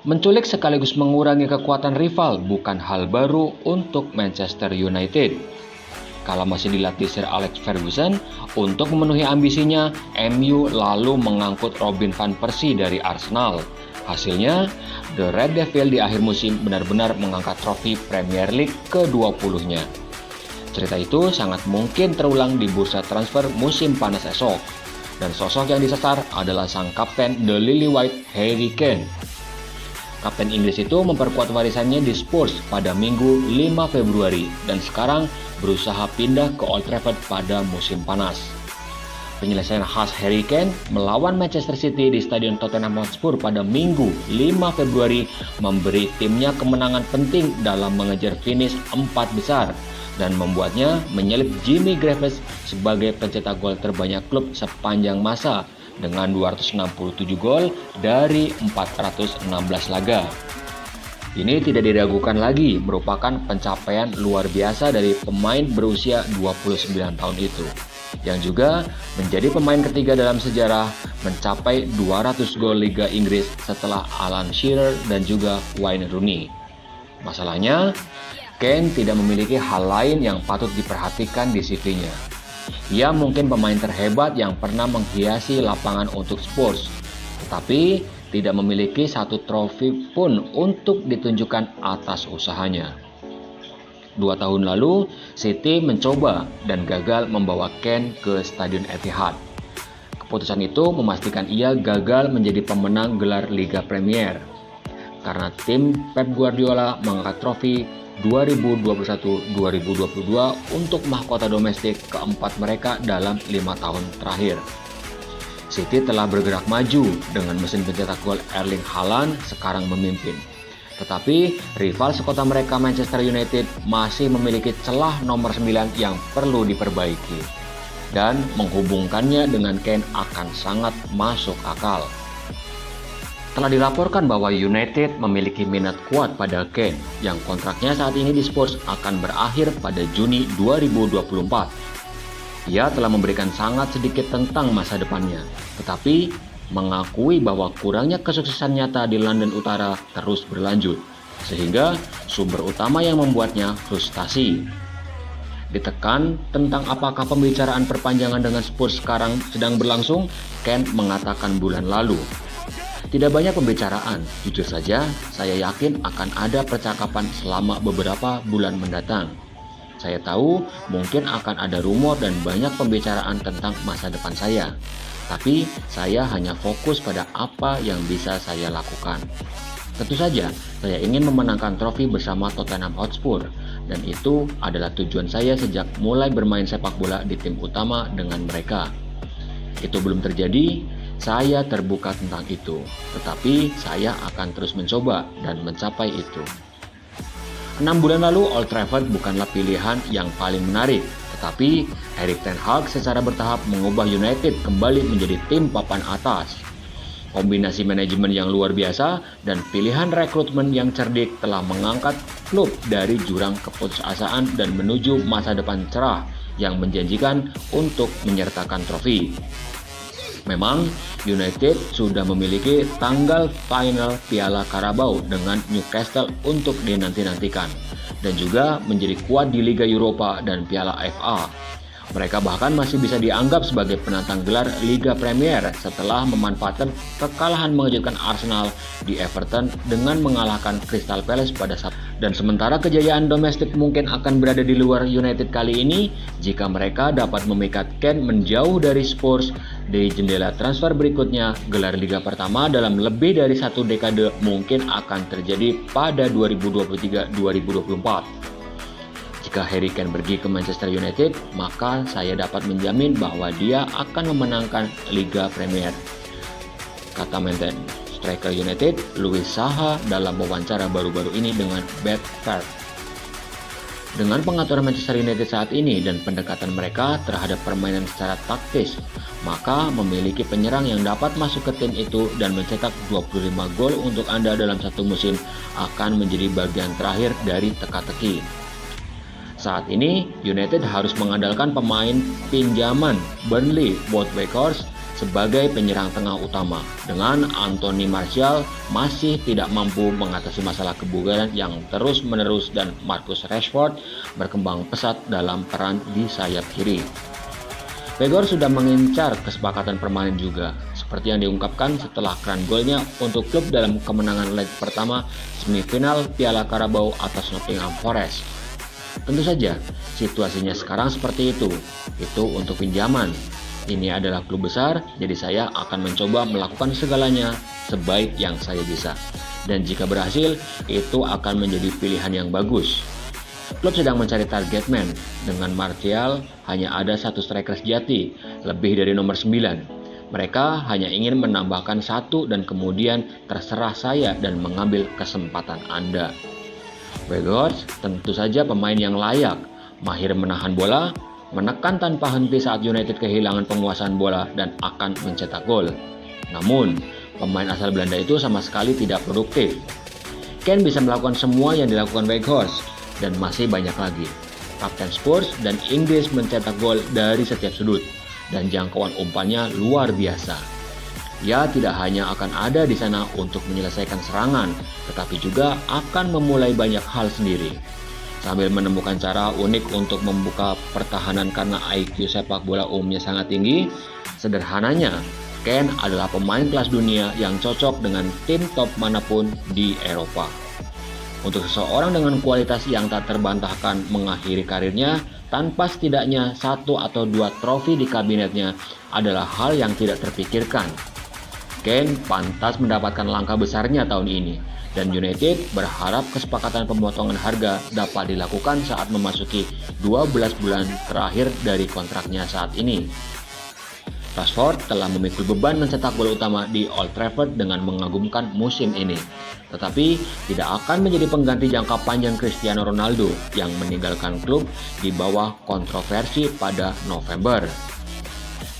Menculik sekaligus mengurangi kekuatan rival bukan hal baru untuk Manchester United. Kala masih dilatih Sir Alex Ferguson, untuk memenuhi ambisinya, MU lalu mengangkut Robin van Persie dari Arsenal. Hasilnya, The Red Devil di akhir musim benar-benar mengangkat trofi Premier League ke-20-nya. Cerita itu sangat mungkin terulang di bursa transfer musim panas esok. Dan sosok yang disasar adalah sang kapten The Lily White, Harry Kane. Kapten Inggris itu memperkuat warisannya di Spurs pada Minggu 5 Februari dan sekarang berusaha pindah ke Old Trafford pada musim panas. Penyelesaian khas Harry Kane melawan Manchester City di Stadion Tottenham Hotspur pada Minggu 5 Februari memberi timnya kemenangan penting dalam mengejar finish 4 besar dan membuatnya menyalip Jimmy Greaves sebagai pencetak gol terbanyak klub sepanjang masa dengan 267 gol dari 416 laga. Ini tidak diragukan lagi merupakan pencapaian luar biasa dari pemain berusia 29 tahun itu, yang juga menjadi pemain ketiga dalam sejarah mencapai 200 gol Liga Inggris setelah Alan Shearer dan juga Wayne Rooney. Masalahnya, Kane tidak memiliki hal lain yang patut diperhatikan di CV-nya. Ia mungkin pemain terhebat yang pernah menghiasi lapangan untuk Spurs, tetapi tidak memiliki satu trofi pun untuk ditunjukkan atas usahanya. 2 tahun lalu, City mencoba dan gagal membawa Kane ke Stadion Etihad. Keputusan itu memastikan ia gagal menjadi pemenang gelar Liga Premier, karena tim Pep Guardiola mengangkat trofi 2021-2022 untuk mahkota domestik keempat mereka dalam 5 tahun terakhir. City telah bergerak maju dengan mesin pencetak gol Erling Haaland sekarang memimpin. Tetapi rival sekota mereka Manchester United masih memiliki celah nomor 9 yang perlu diperbaiki. Dan menghubungkannya dengan Kane akan sangat masuk akal. Telah dilaporkan bahwa United memiliki minat kuat pada Kane yang kontraknya saat ini di Spurs akan berakhir pada Juni 2024. Ia telah memberikan sangat sedikit tentang masa depannya, tetapi mengakui bahwa kurangnya kesuksesan nyata di London Utara terus berlanjut, sehingga sumber utama yang membuatnya frustasi. Ditekan tentang apakah pembicaraan perpanjangan dengan Spurs sekarang sedang berlangsung, Kane mengatakan bulan lalu, "Tidak banyak pembicaraan, jujur saja saya yakin akan ada percakapan selama beberapa bulan mendatang. Saya tahu mungkin akan ada rumor dan banyak pembicaraan tentang masa depan saya. Tapi saya hanya fokus pada apa yang bisa saya lakukan. Tentu saja saya ingin memenangkan trofi bersama Tottenham Hotspur dan itu adalah tujuan saya sejak mulai bermain sepak bola di tim utama dengan mereka. Itu belum terjadi. Saya terbuka tentang itu, tetapi saya akan terus mencoba dan mencapai itu." 6 bulan lalu, Old Trafford bukanlah pilihan yang paling menarik, tetapi Erik ten Hag secara bertahap mengubah United kembali menjadi tim papan atas. Kombinasi manajemen yang luar biasa dan pilihan rekrutmen yang cerdik telah mengangkat klub dari jurang keputusasaan dan menuju masa depan cerah yang menjanjikan untuk menyertakan trofi. Memang, United sudah memiliki tanggal final Piala Carabao dengan Newcastle untuk dinanti-nantikan dan juga menjadi kuat di Liga Eropa dan Piala FA. Mereka bahkan masih bisa dianggap sebagai penantang gelar Liga Premier setelah memanfaatkan kekalahan mengejutkan Arsenal di Everton dengan mengalahkan Crystal Palace pada Sabtu. Dan sementara kejayaan domestik mungkin akan berada di luar United kali ini, jika mereka dapat memikat Kane menjauh dari Spurs di jendela transfer berikutnya, gelar Liga pertama dalam lebih dari 1 dekade mungkin akan terjadi pada 2023-2024. Jika Harry Kane pergi ke Manchester United, maka saya dapat menjamin bahwa dia akan memenangkan Liga Premier, kata mantan striker United Louis Saha dalam wawancara baru-baru ini dengan Betfair. Dengan pengaturan Manchester United saat ini dan pendekatan mereka terhadap permainan secara taktis, maka memiliki penyerang yang dapat masuk ke tim itu dan mencetak 25 gol untuk Anda dalam satu musim akan menjadi bagian terakhir dari teka-teki. Saat ini, United harus mengandalkan pemain pinjaman Burnley, Wout Weghorst, sebagai penyerang tengah utama, dengan Anthony Martial masih tidak mampu mengatasi masalah kebugaran yang terus-menerus dan Marcus Rashford berkembang pesat dalam peran di sayap kiri. Weghorst sudah mengincar kesepakatan permanen juga, seperti yang diungkapkan setelah keran golnya untuk klub dalam kemenangan leg pertama semifinal Piala Carabao atas Nottingham Forest. Tentu saja, situasinya sekarang seperti itu untuk pinjaman. Ini adalah klub besar, jadi saya akan mencoba melakukan segalanya sebaik yang saya bisa. Dan jika berhasil, itu akan menjadi pilihan yang bagus. Klub sedang mencari target man. Dengan Martial hanya ada satu striker sejati, lebih dari nomor 9. Mereka hanya ingin menambahkan satu dan kemudian terserah saya dan mengambil kesempatan Anda. Weghorst tentu saja pemain yang layak, mahir menahan bola, menekan tanpa henti saat United kehilangan penguasaan bola dan akan mencetak gol. Namun, pemain asal Belanda itu sama sekali tidak produktif. Kane bisa melakukan semua yang dilakukan Weghorst, dan masih banyak lagi. Kapten Spurs dan Inggris mencetak gol dari setiap sudut, dan jangkauan umpannya luar biasa. Ia tidak hanya akan ada di sana untuk menyelesaikan serangan, tetapi juga akan memulai banyak hal sendiri. Sambil menemukan cara unik untuk membuka pertahanan karena IQ sepak bola umumnya sangat tinggi, sederhananya, Kane adalah pemain kelas dunia yang cocok dengan tim top manapun di Eropa. Untuk seseorang dengan kualitas yang tak terbantahkan mengakhiri karirnya tanpa setidaknya 1 atau 2 trofi di kabinetnya adalah hal yang tidak terpikirkan. Kane pantas mendapatkan langkah besarnya tahun ini, dan United berharap kesepakatan pemotongan harga dapat dilakukan saat memasuki 12 bulan terakhir dari kontraknya saat ini. Rashford telah memikul beban mencetak gol utama di Old Trafford dengan mengagumkan musim ini, tetapi tidak akan menjadi pengganti jangka panjang Cristiano Ronaldo yang meninggalkan klub di bawah kontroversi pada November.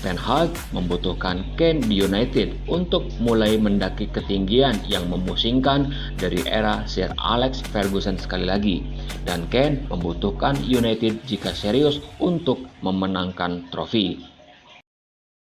Ten Hag membutuhkan Kane di United untuk mulai mendaki ketinggian yang memusingkan dari era Sir Alex Ferguson sekali lagi, dan Kane membutuhkan United jika serius untuk memenangkan trofi.